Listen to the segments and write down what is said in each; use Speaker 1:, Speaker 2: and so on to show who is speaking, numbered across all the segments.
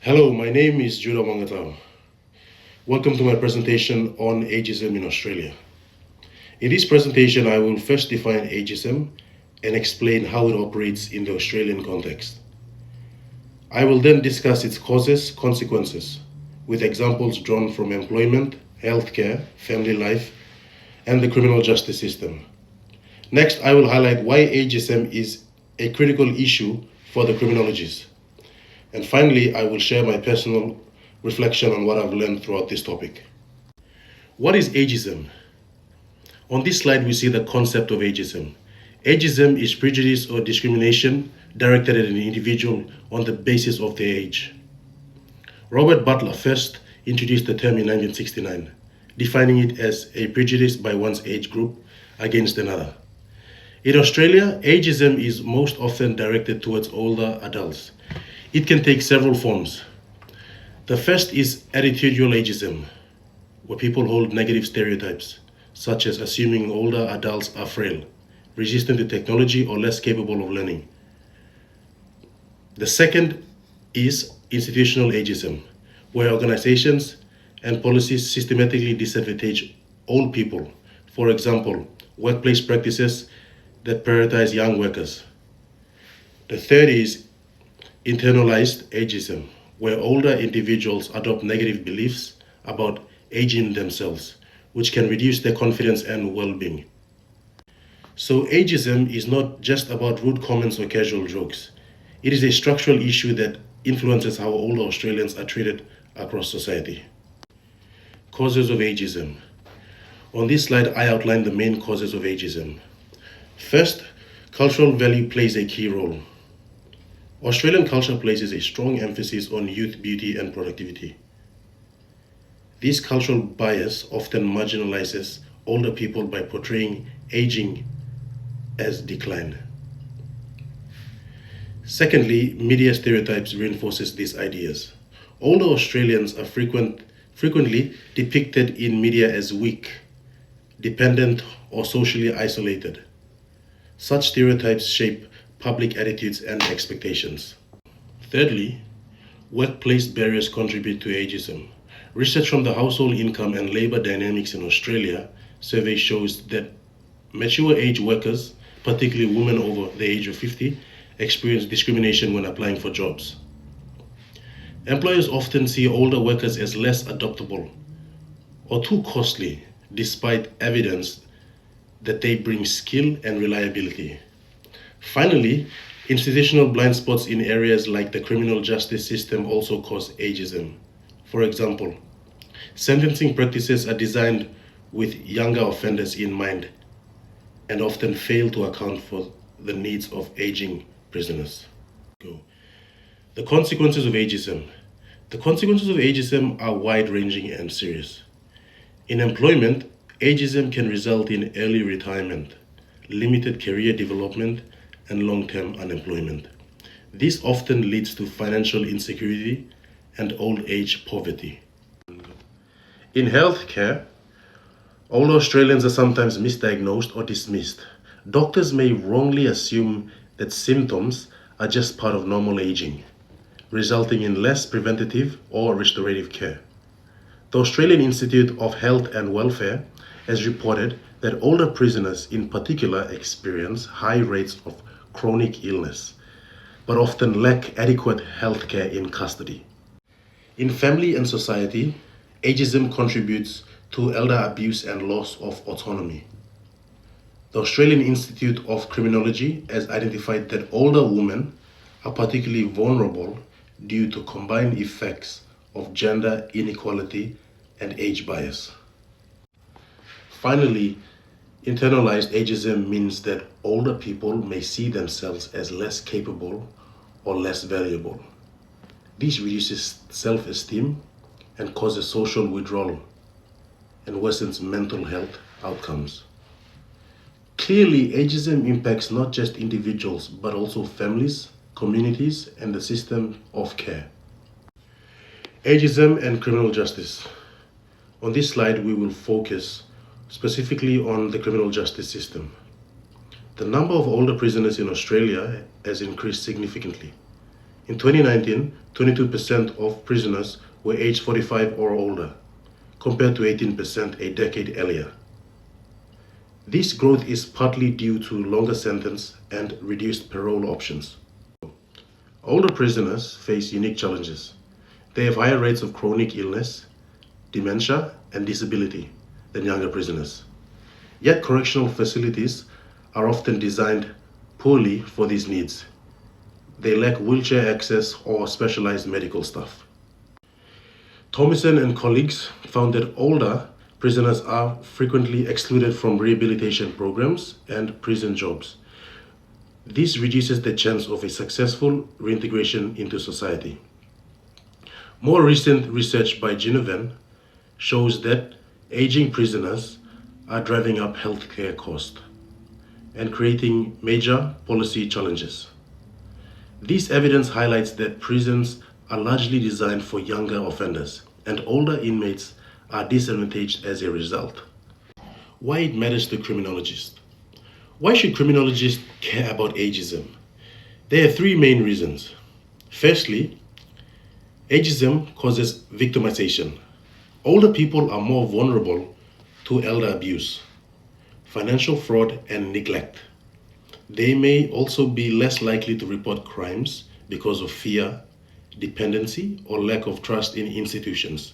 Speaker 1: Hello, my name is Judah Wangatao. Welcome to my presentation on ageism in Australia. In this presentation, I will first define ageism and explain how it operates in the Australian context. I will then discuss its causes, consequences, with examples drawn from employment, healthcare, family life, and the criminal justice system. Next, I will highlight why ageism is a critical issue for the criminologists. And finally, I will share my personal reflection on what I've learned throughout this topic. What is ageism? On this slide, we see the concept of ageism. Ageism is prejudice or discrimination directed at an individual on the basis of their age. Robert Butler first introduced the term in 1969, defining it as a prejudice by one's age group against another. In Australia, ageism is most often directed towards older adults. It can take several forms. The first is attitudinal ageism, where people hold negative stereotypes, such as assuming older adults are frail, resistant to technology, or less capable of learning. The second is institutional ageism, where organizations and policies systematically disadvantage old people. For example, workplace practices that prioritize young workers. The third is internalized ageism, where older individuals adopt negative beliefs about aging themselves, which can reduce their confidence and well-being. So ageism is not just about rude comments or casual jokes. It is a structural issue that influences how older Australians are treated across society. Causes of ageism. On this slide, I outline the main causes of ageism. First, cultural value plays a key role. Australian culture places a strong emphasis on youth, beauty, and productivity. This cultural bias often marginalizes older people by portraying aging as decline. Secondly, media stereotypes reinforces these ideas. Older Australians are frequently depicted in media as weak, dependent, or socially isolated. Such stereotypes shape public attitudes and expectations. Thirdly, workplace barriers contribute to ageism. Research from the Household Income and Labour Dynamics in Australia survey shows that mature age workers, particularly women over the age of 50, experience discrimination when applying for jobs. Employers often see older workers as less adaptable or too costly, despite evidence that they bring skill and reliability. Finally, institutional blind spots in areas like the criminal justice system also cause ageism. For example, sentencing practices are designed with younger offenders in mind and often fail to account for the needs of aging prisoners. The consequences of ageism. The consequences of ageism are wide-ranging and serious. In employment, ageism can result in early retirement, limited career development, and long-term unemployment. This often leads to financial insecurity and old age poverty. In healthcare, older Australians are sometimes misdiagnosed or dismissed. Doctors may wrongly assume that symptoms are just part of normal aging, resulting in less preventative or restorative care. The Australian Institute of Health and Welfare has reported that older prisoners in particular experience high rates of chronic illness, but often lack adequate health care in custody. In family and society, ageism contributes to elder abuse and loss of autonomy. The Australian Institute of Criminology has identified that older women are particularly vulnerable due to combined effects of gender inequality and age bias. Finally, internalized ageism means that older people may see themselves as less capable or less valuable. This reduces self-esteem and causes social withdrawal and worsens mental health outcomes. Clearly, ageism impacts not just individuals, but also families, communities, and the system of care. Ageism and criminal justice. On this slide, we will focus specifically on the criminal justice system. The number of older prisoners in Australia has increased significantly. In 2019, 22% of prisoners were aged 45 or older, compared to 18% a decade earlier. This growth is partly due to longer sentence and reduced parole options. Older prisoners face unique challenges. They have higher rates of chronic illness, dementia, and disability than younger prisoners. Yet correctional facilities are often designed poorly for these needs. They lack wheelchair access or specialized medical staff. Thomason and colleagues found that older prisoners are frequently excluded from rehabilitation programs and prison jobs. This reduces the chance of a successful reintegration into society. More recent research by Ginevere shows that aging prisoners are driving up healthcare costs and creating major policy challenges. This evidence highlights that prisons are largely designed for younger offenders, and older inmates are disadvantaged as a result. Why it matters to criminologists? Why should criminologists care about ageism? There are three main reasons. Firstly, ageism causes victimization. Older people are more vulnerable to elder abuse, financial fraud, and neglect. They may also be less likely to report crimes because of fear, dependency, or lack of trust in institutions.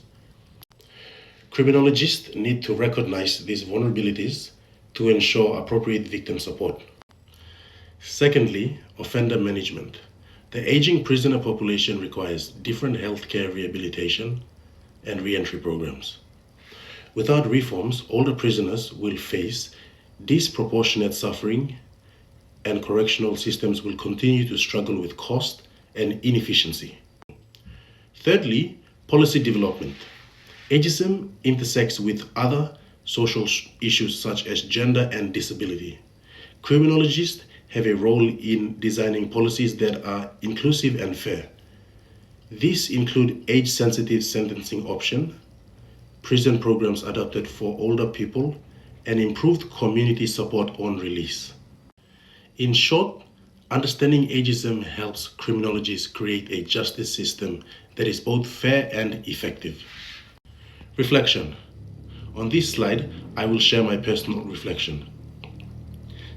Speaker 1: Criminologists need to recognize these vulnerabilities to ensure appropriate victim support. Secondly, offender management. The aging prisoner population requires different healthcare rehabilitation and re-entry programs. Without reforms, older prisoners will face disproportionate suffering, and correctional systems will continue to struggle with cost and inefficiency. Thirdly, policy development. Ageism intersects with other social issues such as gender and disability. Criminologists have a role in designing policies that are inclusive and fair. These include age-sensitive sentencing options, prison programs adapted for older people, and improved community support on release. In short, understanding ageism helps criminologists create a justice system that is both fair and effective. Reflection. On this slide, I will share my personal reflection.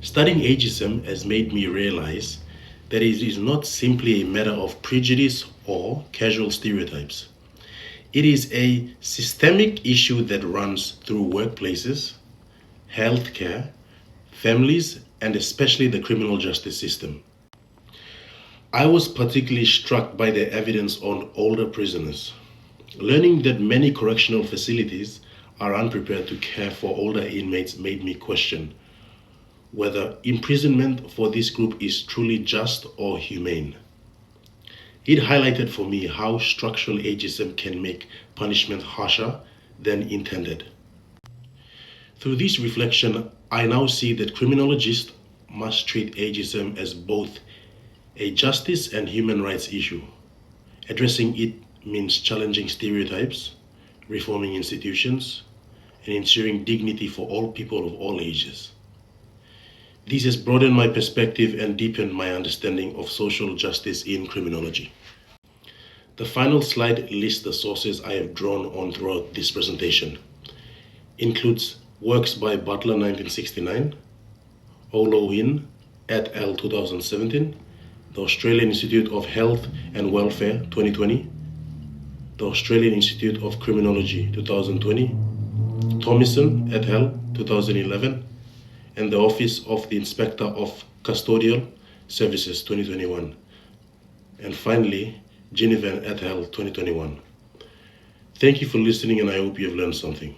Speaker 1: Studying ageism has made me realize that it is not simply a matter of prejudice or casual stereotypes. It is a systemic issue that runs through workplaces, healthcare, families, and especially the criminal justice system. I was particularly struck by the evidence on older prisoners. Learning that many correctional facilities are unprepared to care for older inmates made me question whether imprisonment for this group is truly just or humane. It highlighted for me how structural ageism can make punishment harsher than intended. Through this reflection, I now see that criminologists must treat ageism as both a justice and human rights issue. Addressing it means challenging stereotypes, reforming institutions, and ensuring dignity for all people of all ages. This has broadened my perspective and deepened my understanding of social justice in criminology. The final slide lists the sources I have drawn on throughout this presentation. Includes works by Butler 1969, Olohin et al. 2017, the Australian Institute of Health and Welfare 2020, the Australian Institute of Criminology 2020, Thomason et al. 2011, and the Office of the Inspector of Custodial Services 2021, and finally, Ginevere et al. 2021. Thank you for listening, and I hope you have learned something.